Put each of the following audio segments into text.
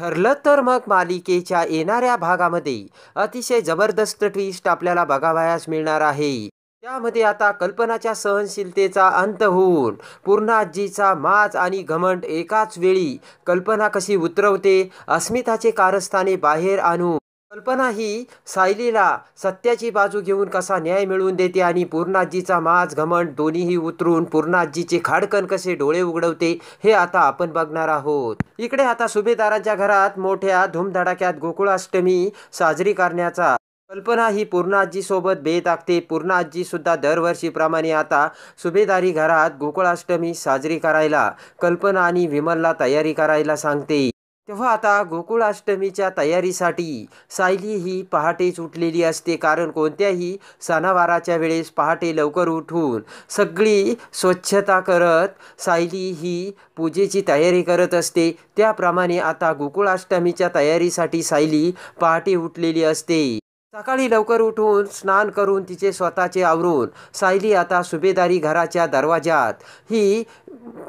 ठरलं तर मग मालिकेच्या येणाऱ्या भागामध्ये अतिशय जबरदस्त ट्विस्ट आपल्याला बघावयास मिळणार आहे. त्यामध्ये आता कल्पनाच्या सहनशीलतेचा अंत होऊन पूर्णाजीचा माज आणि घमंड एकाच वेळी कल्पना कशी उतरवते, अस्मिताचे कारस्थाने बाहेर आणून कल्पना ही सायलीला सत्याची बाजू घेऊन कसा न्याय मिळवून देते आणि पूर्णाजीचा माज घमंड दोन्हीही उतरून पूर्णाजीचे खाडकन कसे डोळे उघडवते, हे आता आपण बघणार आहोत. इकडे आता सुभेदारांच्या घरात मोठ्या धूमधडाक्यात गोकुळाष्टमी साजरी करण्याचा कल्पना ही पूर्णाजी सोबत बेत आखते. पूर्णाजी सुद्धा दरवर्षीप्रमाणे आता सुभेदारी घरात गोकुळाष्टमी साजरी करायला कल्पना आणि विमलला तयारी करायला सांगते. तेव्हा आता गोकुळाष्टमीच्या तयारीसाठी सायली ही पहाटेच उठलेली असते, कारण कोणत्याही सणावाराच्या वेळेस पहाटे लवकर उठून सगळी स्वच्छता करत सायली ही पूजेची तयारी करत असते. त्याप्रमाणे आता गोकुळाष्टमीच्या तयारीसाठी सायली पहाटे उठलेली असते. सकाळी लवकर उठून स्नान करून तिचे स्वतःचे आवरून सायली आता सुभेदारी घराच्या दरवाजात ही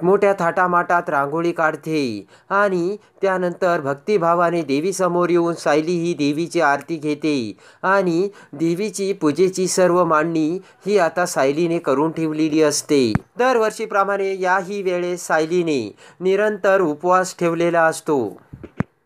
मोठ्या थाटामाटात रांगोळी काढते आणि त्यानंतर भक्तिभावाने देवीसमोर येऊन सायली ही देवीची आरती घेते आणि देवीची पूजेची सर्व मांडणी ही आता सायलीने करून ठेवलेली असते. दरवर्षीप्रमाणे याही वेळेस सायलीने निरंतर उपवास ठेवलेला असतो.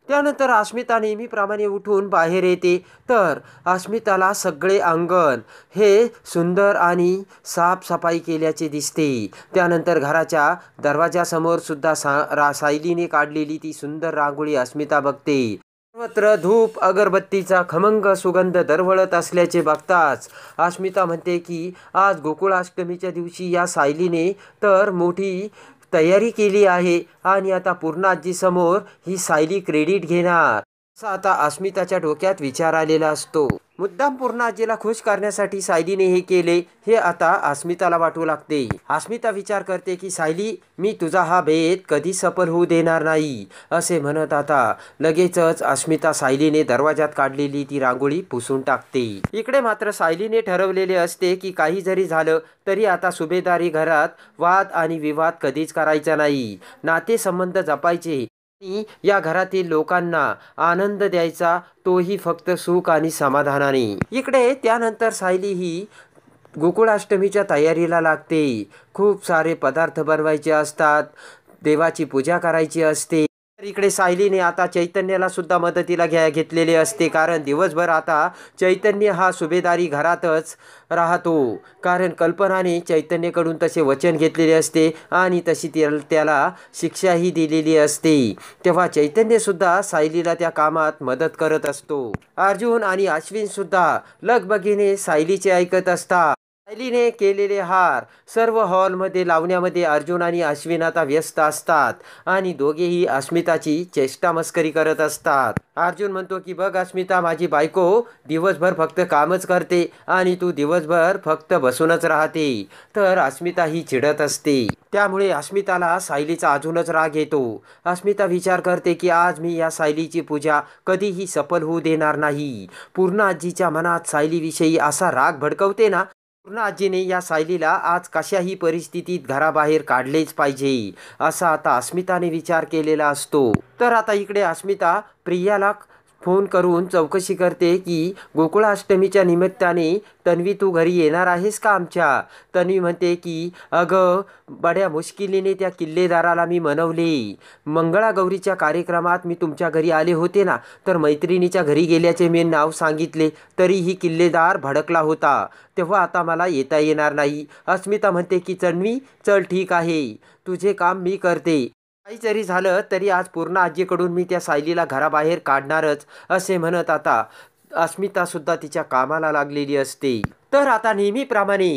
त्यानंतर अस्मिता नेहमीप्रमाणे उठून बाहेर येते, तर अस्मिताला सगळे अंगण हे सुंदर आणि साफसफाई केल्याचे दिसते. त्यानंतर घराच्या दरवाजासमोर सुद्धा सायलीने काढलेली ती सुंदर रांगोळी अस्मिता बघते. सर्वत्र धूप अगरबत्तीचा खमंग सुगंध दरवळत असल्याचे बघताच अस्मिता म्हणते की आज गोकुळाष्टमीच्या दिवशी या सायलीने तर मोठी तयारी केली आहे आणि आता पूर्णाजी समोर ही सायली क्रेडिट घेणार, असा आता अस्मिताच्या डोक्यात विचार आलेला असतो. मुद्दाम पूर्णाजीला खुश करण्यासाठी सायलीने हे केले, हे आता अस्मिताला वाटू लागते. अस्मिता विचार करते की सायली, मी तुझा हा भेद कधी सफल होऊ देणार नाही, असे म्हणत आता लगेचच अस्मिता सायलीने दरवाजात काढलेली ती रांगोळी पुसून टाकते. इकडे मात्र सायलीने ठरवलेले असते की काही जरी झालं तरी आता सुभेदारी घरात वाद आणि विवाद कधीच करायचा नाही, नातेसंबंध जपायचे आणि या घरातील लोकांना आनंद द्यायचा, तोही फक्त सुख आणि समाधानाने. इकडे त्यानंतर सायली ही गोकुळाष्टमीच्या तयारीला लागते. खूप सारे पदार्थ बनवायचे असतात, देवाची पूजा करायची असते. इकडे सायलीने आता चैतन्याला सुद्धा मदतीला घेतलेले असते, कारण दिवसभर आता चैतन्य हा सुभेदारी घरातच राहतो, कारण कल्पनाने चैतन्यकडून तसे वचन घेतलेले असते आणि तशी त्याला शिक्षाही दिलेली असते. तेव्हा चैतन्य सुद्धा सायलीला त्या कामात मदत करत असतो. अर्जुन आणि अश्विन सुद्धा लगबगीने सायलीचे ऐकत असतात. सायलीने केलेले हार सर्व हॉलमध्ये लावण्यामध्ये अर्जुन आणि अश्विन आता व्यस्त असतात आणि दोघेही अस्मिताची चेष्टा मस्करी करत असतात. अर्जुन म्हणतो की बघ अस्मिता, माझी बायको दिवसभर फक्त कामच करते आणि तू दिवसभर फक्त बसूनच राहते. तर अस्मिता ही चिडत असते. त्यामुळे अस्मिताला सायलीचा अजूनच राग येतो. अस्मिता विचार करते की आज मी या सायलीची पूजा कधीही सफल होऊ देणार नाही. पूर्णाजीच्या मनात सायलीविषयी असा राग भडकवते ना, पूर्णाजीने या सायलीला आज कशाही परिस्थितीत घराबाहेर काढलेच पाहिजे, असा आता अस्मिताने विचार केलेला असतो. तर आता इकडे अस्मिता प्रियाला फोन करून चौकशी करते की गोकुळाष्टमीच्या निमित्ताने तन्वी तू घरी येणार आहेस का आमच्या. तन्वी म्हणते की अगं बड्या मुश्किलीने त्या किल्लेदाराला मी मनवले. मंगळागौरीच्या कार्यक्रमात मी तुमच्या घरी आले होते ना, तर मैत्रिणीच्या घरी गेल्याचे मी नाव सांगितले तरीही किल्लेदार भडकला होता, तेव्हा आता मला येता येणार नाही. अस्मिता म्हणते की तन्वी चल ठीक आहे, तुझे काम मी करते. काही जरी झालं तरी आज पूर्णाजीकडून मी त्या सायलीला घराबाहेर काढणारच, असे म्हणत आता अस्मिता सुद्धा तिच्या कामाला लागलेली असते. तर आता नेहमीप्रमाणे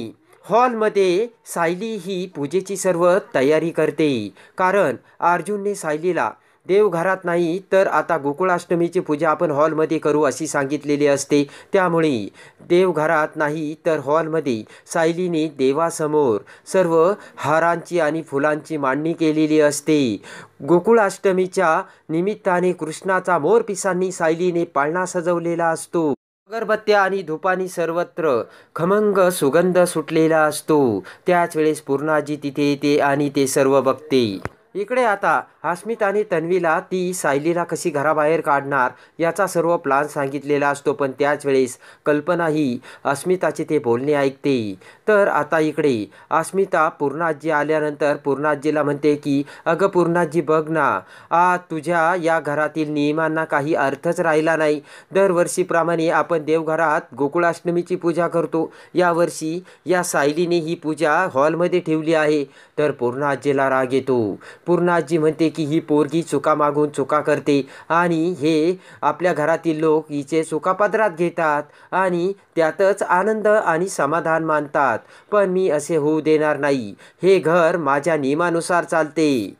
हॉलमध्ये सायली ही पूजेची सर्व तयारी करते, कारण अर्जुनने सायलीला देवघरात नाही तर आता गोकुळाष्टमीची पूजा आपण हॉलमध्ये करू अशी सांगितलेली असते. त्यामुळे देवघरात नाही तर हॉलमध्ये सायलीने देवासमोर सर्व हारांची आणि फुलांची मांडणी केलेली असते. गोकुळाष्टमीच्या निमित्ताने कृष्णाचा मोरपिसांनी सायलीने पाळणा सजवलेला असतो. अगरबत्त्या आणि धुपानी सर्वत्र खमंग सुगंध सुटलेला असतो. त्याच वेळेस पूर्णाजी तिथे येते आणि ते सर्व बघते. इकडे आता अस्मिताने तन्वीला ती सायलीला कशी घराबाहेर काढणार याचा सर्व प्लान सांगितलेला असतो, पण त्याच वेळेस कल्पना ही अस्मिताचे ते बोलणे ऐकते. तर आता इकडे अस्मिता पूर्णाजी आल्यानंतर पूर्णाजीला म्हणते की अगं पूर्णाजी बघ ना, तुझ्या या घरातील नियमांना काही अर्थच राहिला नाही. दरवर्षीप्रमाणे आपण देवघरात गोकुळाष्टमीची पूजा करतो, यावर्षी या सायलीने ही पूजा हॉलमध्ये ठेवली आहे. तर पूर्णाजीला राग येतो. पूर्णाजी म्हणते की ही पोरगी चुका मागून चुका करते आणि हे आपल्या घरातील लोक हिचे चुका पदरात घेतात आणि त्यातच आनंद आणि समाधान मानतात. पण मी असे होऊ देणार नाही. हे घर माझ्या नियमानुसार चालते.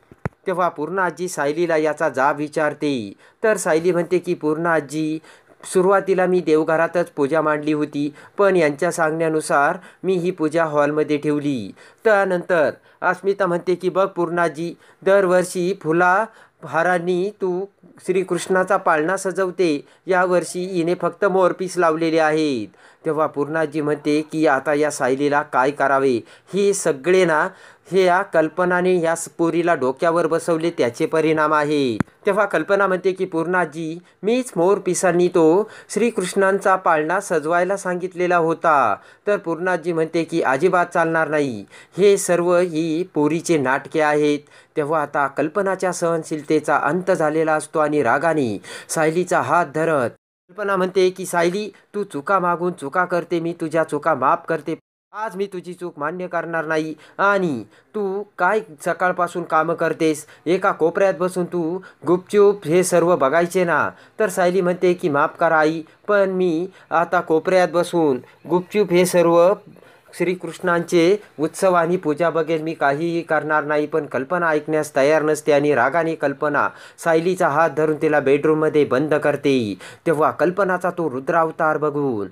तेव्हा पूर्णाजी सायलीला याचा जाब विचारते. तर सायली म्हणते की पूर्णाजी, सुरुवातीला मी देवघरातच पूजा मांडली होती, पण यांच्या सांगण्यानुसार मी ही पूजा हॉलमध्ये ठेवली. त्यानंतर अस्मिता म्हणते की बघ पूर्णाजी, दरवर्षी हारांनी तू श्रीकृष्णाचा पाळणा सजवते, यावर्षी हिने फक्त मोरपीस लावलेले आहेत. तेव्हा पूर्णाजी म्हणते की आता या सायलीला काय करावे, हे सगळे ना या कल्पनाने या पोरीला डोक्यावर बसवले, त्याचे परिणाम आहे. तेव्हा कल्पना म्हणते की पूर्णाजी, मीच मोरपिसांनी तो श्रीकृष्णांचा पाळणा सजवायला सांगितलेला होता. तर पूर्णाजी म्हणते की अजिबात चालणार नाही, हे सर्व ही पोरीचे नाटके आहेत. तेव्हा आता कल्पनाच्या सहनशीलतेचा अंत झालेला असतो आणि रागाने सायलीचा हात धरत कल्पना म्हणते की सायली, तू चुका मागून चुका करते, मी तुझ्या चुका माफ करते. आज मी तुझी चूक मान्य करणार नाही. आणि तू काय सकाळपासून कामं करतेस, एका कोपऱ्यात बसून तू गुपचूप हे सर्व बघायचे ना. तर सायली म्हणते की माफ करा आई, पण मी आता कोपऱ्यात बसून गुपचूप हे सर्व श्रीकृष्णांचे उत्सव आणि पूजा बघेल, मी काहीही करणार नाही. पण कल्पना ऐकण्यास तयार नसते आणि रागाने कल्पना सायलीचा हात धरून तिला बेडरूममध्ये बंद करते. तेव्हा कल्पनाचा तो रुद्रावतार बघून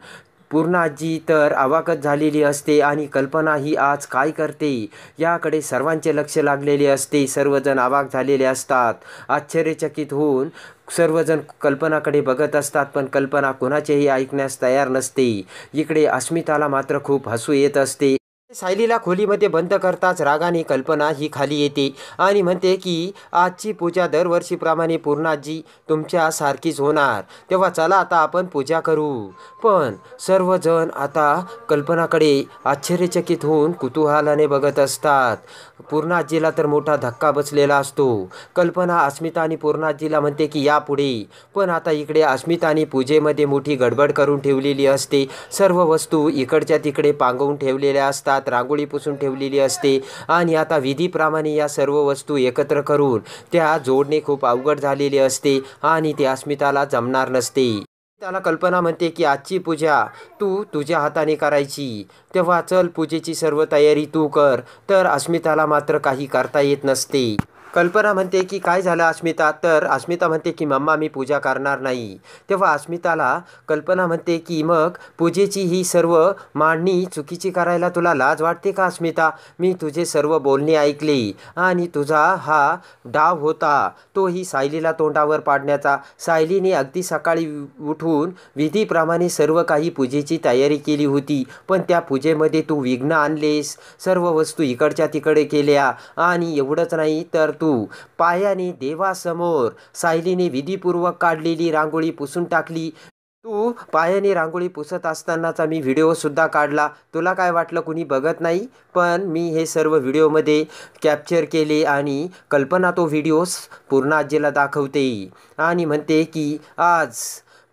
पूर्णाजी तर अवाकच झालेली असते आणि कल्पना ही आज काय करते याकडे सर्वांचे लक्ष लागलेले असते. सर्वजण अवाक झालेले असतात. आश्चर्यचकित होऊन सर्वजण कल्पनाकडे बघत असतात, पण कल्पना कोणाचेही ऐकण्यास तयार नसते. इकडे अस्मिताला मात्र खूप हसू येत असते. सायलीला खोलीमध्ये बंद करताच रागाने कल्पना ही खाली येते आणि म्हणते की आजची पूजा दरवर्षीप्रमाणे पूर्णाजी तुमच्या सारखीच होणार, तेव्हा चला आता आपण पूजा करू. पण सर्वजण आता कल्पनाकडे आश्चर्यचकित होऊन कुतूहलाने बघत असतात. पूर्णाजीला तर मोठा धक्का बसलेला असतो. कल्पना अस्मिता आणि पूर्णाजीला म्हणते की यापुढे. पण आता इकडे अस्मिताने पूजेमध्ये मोठी गडबड करून ठेवलेली असते. सर्व वस्तू इकडच्या तिकडे पांगवून ठेवलेल्या असतात, रांगोळी पुसून ठेवलेली असते आणि आता विधीप्रमाणे या सर्व वस्तू एकत्र करून त्या जोडणे खूप अवघड झालेले असते आणि ते अस्मिताला जमणार नसते. त्याला कल्पना म्हणते की आजची पूजा तू तुझ्या हाताने करायची, तेव्हा चल पूजेची सर्व तयारी तू कर. तर अस्मिताला मात्र काही करता येत नसते. कल्पना म्हणते की काय झालं अस्मिता. तर अस्मिता म्हणते की मम्मा मी पूजा करणार नाही. तेव्हा अस्मिताला कल्पना म्हणते की मग पूजेची ही सर्व मांडणी चुकीची करायला तुला लाज वाटते का अस्मिता. मी तुझे सर्व बोलणे ऐकले आणि तुझा हा डाव होता तोही सायलीला तोंडावर पाडण्याचा. सायलीने अगदी सकाळी उठून विधीप्रमाणे सर्व काही पूजेची तयारी केली होती, पण त्या पूजेमध्ये तू विघ्न आणलेस, सर्व वस्तू इकडच्या तिकडे केल्या आणि एवढंच नाही तर तू पायाने देवासमोर सायलीने विधीपूर्वक काढलेली रांगोळी पुसून टाकली. तू पायाने रांगोळी पुसत असतानाचा मी व्हिडिओ सुद्धा काढला. तुला काय वाटलं कुणी बघत नाही, पण मी हे सर्व व्हिडिओमध्ये कॅप्चर केले. आणि कल्पना तो व्हिडिओ पूर्णाजीला दाखवते आणि म्हणते की आज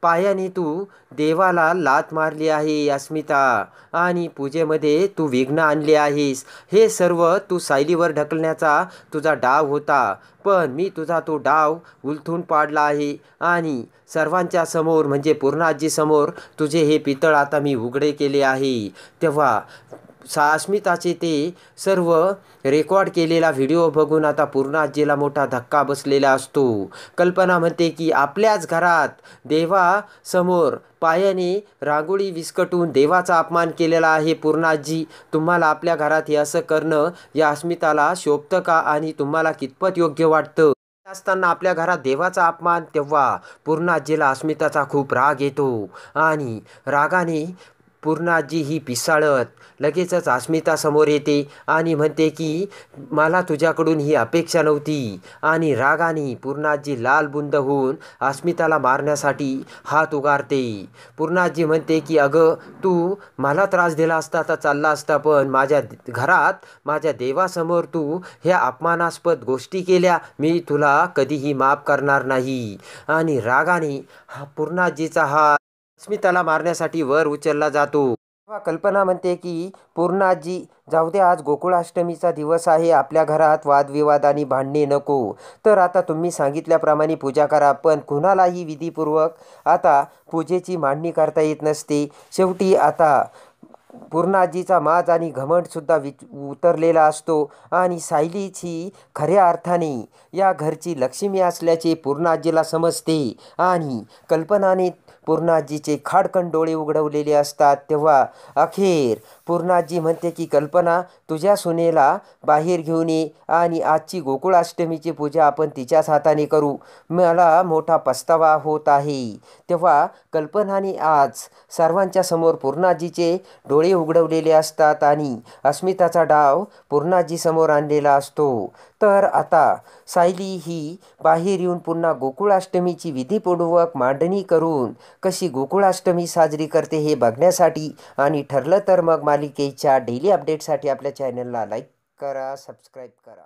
पायाने तू देवाला लाथ मारली आहे अस्मिता आणि पूजेमध्ये तू विघ्न आणले आहेस. हे सर्व तू सायलीवर ढकलण्याचा तुझा डाव होता, पण मी तुझा तो डाव उलथून पाडला आहे आणि सर्वांच्या समोर म्हणजे पूर्णाजी समोर तुझे हे पितळ आता मी उघडे केले आहे. तेव्हा अस्मिताचे ते सर्व रेकॉर्ड केलेला व्हिडिओ बघून आता पूर्णाजीला मोठा धक्का बसलेला असतो. कल्पना म्हणते की आपल्याच घरात देवासमोर पायाने रांगोळी विस्कटून देवाचा अपमान केलेला आहे. पूर्णाजी, तुम्हाला आपल्या घरात हे असं करणं या अस्मिताला शोभतं का आणि तुम्हाला कितपत योग्य वाटतं. असताना आपल्या घरात देवाचा अपमान. तेव्हा पूर्णाजीला अस्मिताचा खूप राग येतो आणि रागाने पूर्णाजी ही पिसाळत लगेचच अस्मितासमोर येते आणि म्हणते की मला तुझ्याकडून ही अपेक्षा नव्हती आणि रागाने पूर्णाजी लालबुंद होऊन अस्मिताला मारण्यासाठी हात उगारते. पूर्णाजी म्हणते की अगं तू मला त्रास दिला असता तर चालला असता, पण माझ्या घरात माझ्या देवासमोर तू ह्या अपमानास्पद गोष्टी केल्या, मी तुला कधीही माफ करणार नाही. आणि रागाने पूर्णाजीचा हात अस्मिताला मारण्यासाठी वर उचलला जातो. तेव्हा कल्पना म्हणते की पूर्णाजी जाऊ दे, आज गोकुळाष्टमीचा दिवस आहे, आपल्या घरात वादविवाद आणि भांडणे नको. तर आता तुम्ही सांगितल्याप्रमाणे पूजा करा, पण कुणालाही विधीपूर्वक आता पूजेची मांडणी करता येत नसते. शेवटी आता पूर्णाजीचा माज आणि घमंडसुद्धा उतरलेला असतो आणि सायलीच ही खऱ्या अर्थाने या घरची लक्ष्मी असल्याचे पूर्णाजीला समजते आणि कल्पनाने पूर्णाजीचे खाडकन डोळे उघडवलेले असतात. तेव्हा अखेर पूर्णाजी म्हणते की कल्पना, तुझ्या सुनेला बाहेर घेऊन ये आणि आजची गोकुळाष्टमीची पूजा आपण तिच्याच हाताने करू, मला मोठा पस्तावा होत आहे. तेव्हा कल्पनाने आज सर्वांच्या समोर पूर्णाजीचे डोळे उघडवलेले असतात आणि अस्मिताचा डाव पूर्णाजीसमोर आणलेला असतो. तर आता सायली ही बाहेर येऊन पुन्हा गोकुळाष्टमीची विधीपूर्वक मांडणी करून कशी गोकुळाष्टमी साजरी करते हे बघण्यासाठी आणि ठरलं तर मग मालिकेच्या डेली अपडेटसाठी आपल्या चॅनलला लाईक करा, सबस्क्राईब करा.